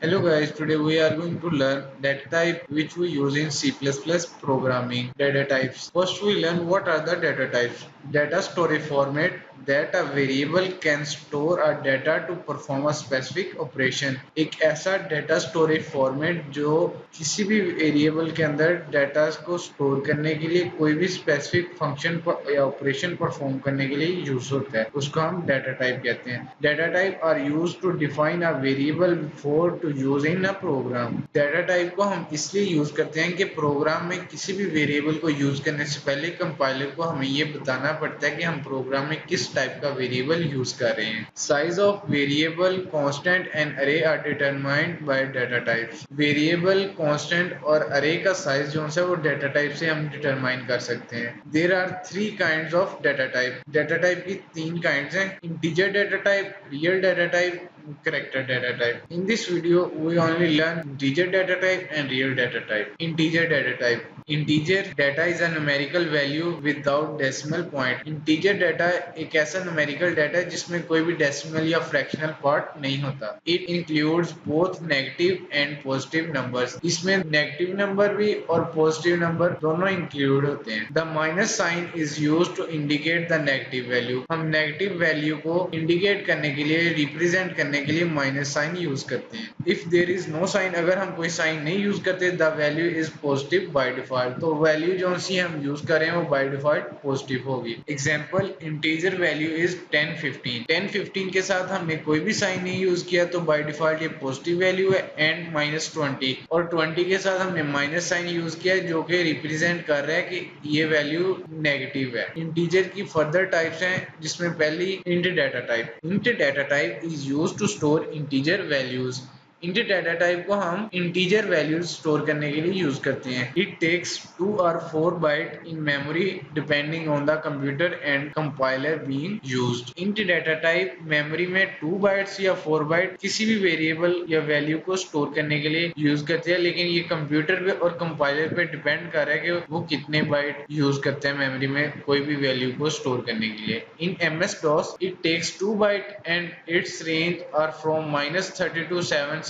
Hello guys, today we are going to learn data type which we use in C++ programming. Data types. First we learn what are the data types. Data storage format that a variable can store a data to perform a specific operation. एक ऐसा data storage format जो किसी भी variable के अंदर data को store करने के लिए कोई भी स्पेसिफिक फंक्शन या ऑपरेशन परफॉर्म करने के लिए यूज होता है उसको हम डाटा टाइप कहते हैं। Data type are use to define a variable for to use in a program. Data type को हम इसलिए यूज करते हैं कि प्रोग्राम में किसी भी वेरिएबल को यूज करने से पहले कंपाइलर को हमें ये बताना पड़ता है कि हम प्रोग्राम में किस टाइप का वेरिएबल यूज कर रहे हैं। Size of variable constant and array are determined by data types. Variable constant और अरे का साइज जो है वो डाटा टाइप से हम डिटरमाइन कर सकते हैं। There are three kinds of data type. Data type की तीन काइंड्स हैं, integer data type, real data type, character data type. In this video, we only learn integer data type and real data type. Integer data type. Integer data is a numerical value without decimal point. Integer data एक ऐसा numerical data है जिसमें कोई भी decimal या fractional part नहीं होता. It includes both negative and positive numbers. इसमें negative number भी और positive number दोनों include होते हैं. The minus sign is used to indicate the negative value. हम negative value को indicate करने के लिए represent करने के लिए माइनस साइन यूज करते हैं। If there is no sign, अगर हम कोई साइन नहीं यूज करते, the value is positive by default. तो वैल्यू जो सी हम यूज कर रहे हैं वो बाय डिफॉल्ट पॉजिटिव होगी। Example, integer value is 10 15। 10 15 के साथ हमने कोई भी साइन नहीं यूज किया तो बाय डिफॉल्ट ये पॉजिटिव वैल्यू है। एंड माइनस 20, और 20 के साथ हमने माइनस साइन यूज किया जो कि रिप्रेजेंट कर रहा है कि ये वैल्यू नेगेटिव है। इंटीजर की फर्दर टाइप्स हैं जिसमें पहली int data type. Int data type is used to store integer values. Int data type को हम इंटीजर वैल्यूज स्टोर करने के लिए यूज करते हैं। इट टेक्स 2 और 4 byte in memory depending on the computer and compiler being used. Int data type memory में 2 bytes या 4 बाइट किसी भी वेरिएबल या वैल्यू को स्टोर करने के लिए यूज करते हैं, लेकिन ये कंप्यूटर पे और कंपाइलर पे डिपेंड कर रहा है कि वो कितने बाइट यूज करते हैं मेमोरी में कोई भी वैल्यू को स्टोर करने के लिए। इन MS DOS it takes 2 byte and its range are from -32 768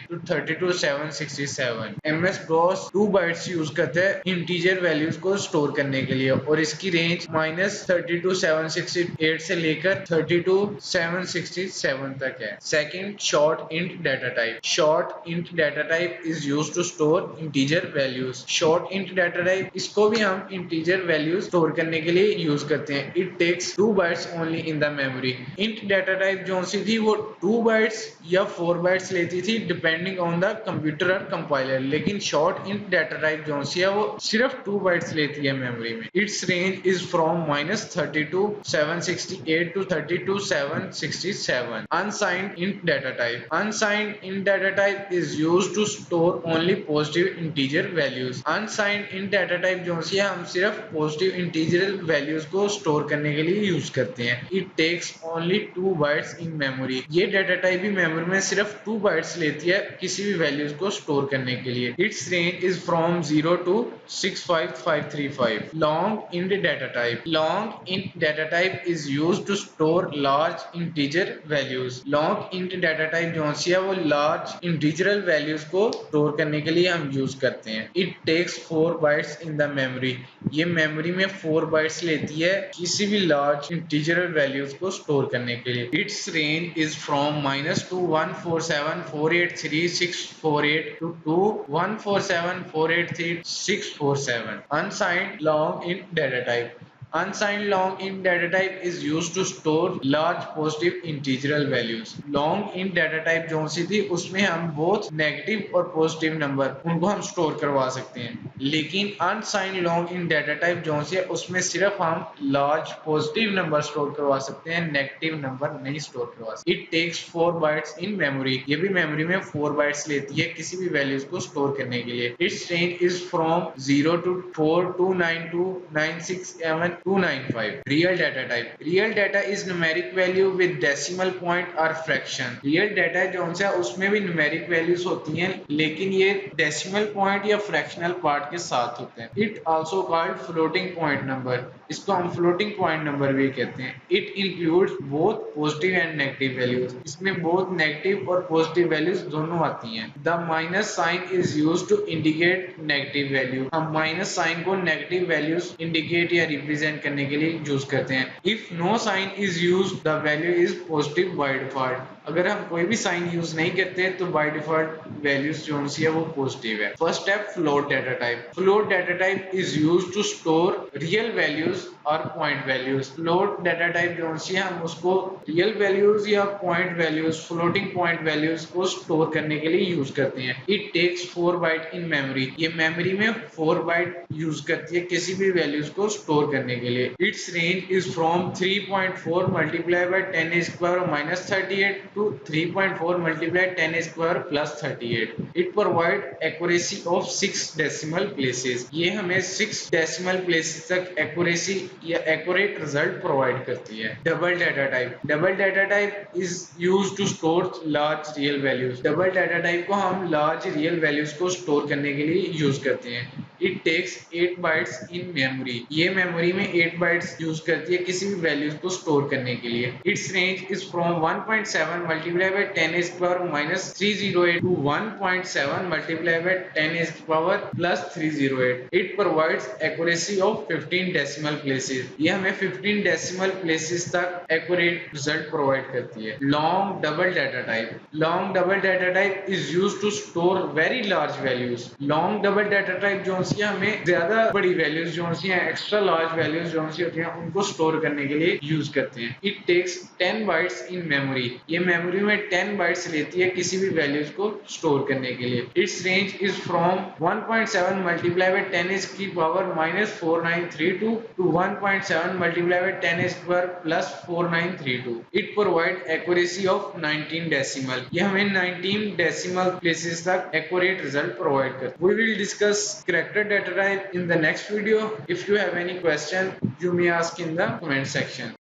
to 32 767। MS DOS 2 bytes use करते हैं इंटीजर वैल्यूज को स्टोर करने के लिए और इसकी रेंज -32 768 से लेकर 32 767 तक है। Second, short int data type. Short int data type is used to store integer values. Short int data type, इसको भी हम इंटीजर वैल्यूज स्टोर करने के लिए यूज करते हैं। It takes 2 bytes only in the memory। Int data type जो सी थी वो 2 bytes या 4 bytes लेती थी डिपेंडिंग ऑन द कंप्यूटर और कंपाइलर, लेकिन शॉर्ट इंट डाटा टाइप जो सी है वो सिर्फ 2 bytes लेती है मेमोरी में। Its range is from -32 768 to 32 767। Unsigned int data type. Unsigned int data type is used to store only positive integer values. Unsigned int data type जो सी है हम सिर्फ पॉजिटिव इंटीजर वैल्यूज को स्टोर करने के लिए यूज करते हैं। It takes only 2 bytes in memory. ये डाटा टाइप भी मेमोरी में सिर्फ 2 बाइट्स लेती है किसी भी वैल्यूज को स्टोर करने के लिए। Its range is from 0 to 65535। Long int data type. Long int data type is used to store large integer values. Long int data type जो है वो लार्ज इंटीजरल वैल्यूज को स्टोर करने के लिए हम यूज करते हैं। It takes 4 bytes in the memory. ये मेमोरी में 4 बाइट्स लेती है किसी भी लार्ज इंटीजरल वैल्यूज को स्टोर करने के लिए। Its range is from -2 147 483 648 to 2 147 483 647। Unsigned long int data type. Unsigned long int data type is used to store large positive integral values। Long int data type जो सी थी उसमें हम both negative और पॉजिटिव नंबर उनको हम store करवा सकते हैं, लेकिन unsigned long int data type जो सी है उसमें सिर्फ हम लार्ज पॉजिटिव नंबर स्टोर करवा सकते हैं, नेगेटिव नंबर नहीं स्टोर करवा सकते। It takes 4 bytes in memory। ये भी मेमोरी में 4 bytes लेती है किसी भी वैल्यूज को स्टोर करने के लिए। Its range is from 0 to 4 292 967 295। Real data type. Real data is numeric value with decimal point और फ्रैक्शन। रियल डाटा जो है उसमें भी न्यूमेरिक वैल्यूज होती हैं, लेकिन ये डेसिमल पॉइंट या फ्रैक्शनल पार्ट के साथ होते हैं। It also called floating point number. इसको हम फ्लोटिंग पॉइंट नंबर भी कहते हैं। It includes both positive and negative values, इसमें बोथ नेगेटिव और पॉजिटिव वैल्यूज दोनों आती हैं। The minus sign is used to indicate negative value, हम माइनस साइन को नेगेटिव वैल्यूज इंडिकेट या रिप्रेजेंट करने के लिए यूज करते हैं। If no sign is use the value is positive by default, अगर हम कोई भी साइन यूज नहीं करते तो बाय डिफॉल्ट वैल्यूज जो सी है वो पॉजिटिव है। First step float data type. Float data type is used to store real values और point values. Float data type जो सी है हम उसको रियल वैल्यूज या point values, floating point values को स्टोर करने के लिए यूज करते हैं। It takes 4 byte in memory, ये मेमोरी में 4 बाइट यूज करती है किसी भी वैल्यूज को स्टोर करने के लिए। Its range is from 3.4 multiply by 10 square minus 38 to 3.4 multiplied 10 square plus 38. It provide accuracy of 6 decimal places. ये हमें 6 decimal places तक accuracy या accurate result provide करती है। Double data type. Double data type is used to store large real values. Double data type को हम large real values को store करने के लिए use करते हैं। It takes 8 bytes in memory. ये मेमोरी में 8 bytes यूज करती है किसी भी वैल्यूज को स्टोर करने के लिए। Its range is from 1.7 multiplied by 10 is power minus 308 to 1.7 multiplied by 10 is power plus 308. It provides accuracy of 15 decimal places. ये हमें 15 decimal places तक accurate result provide करती है। Long double data type. Long double data type is used to store very large values. Long double data type जो सी हमें ज्यादा बड़ी values जो सी हैं, एक्स्ट्रा लार्ज वैल्यूज जो सी होती हैं, उनको स्टोर करने के लिए यूज करते हैं। It takes 10 bytes in memory, ये मेमोरी में 10 बाइट्स लेती है किसी भी वैल्यूज को स्टोर करने के लिए। Its range is from 1.7 multiply by 10 is की power minus 4932 to 1.7 multiply by 10 square plus 4932। It provide accuracy of 19 decimal, ये हमें 19 डेसिमल प्लेसेस तक एक्यूरेट रिजल्ट प्रोवाइड करता है। We will discuss character data type in the next video. If you have any question, you may ask in the comment section.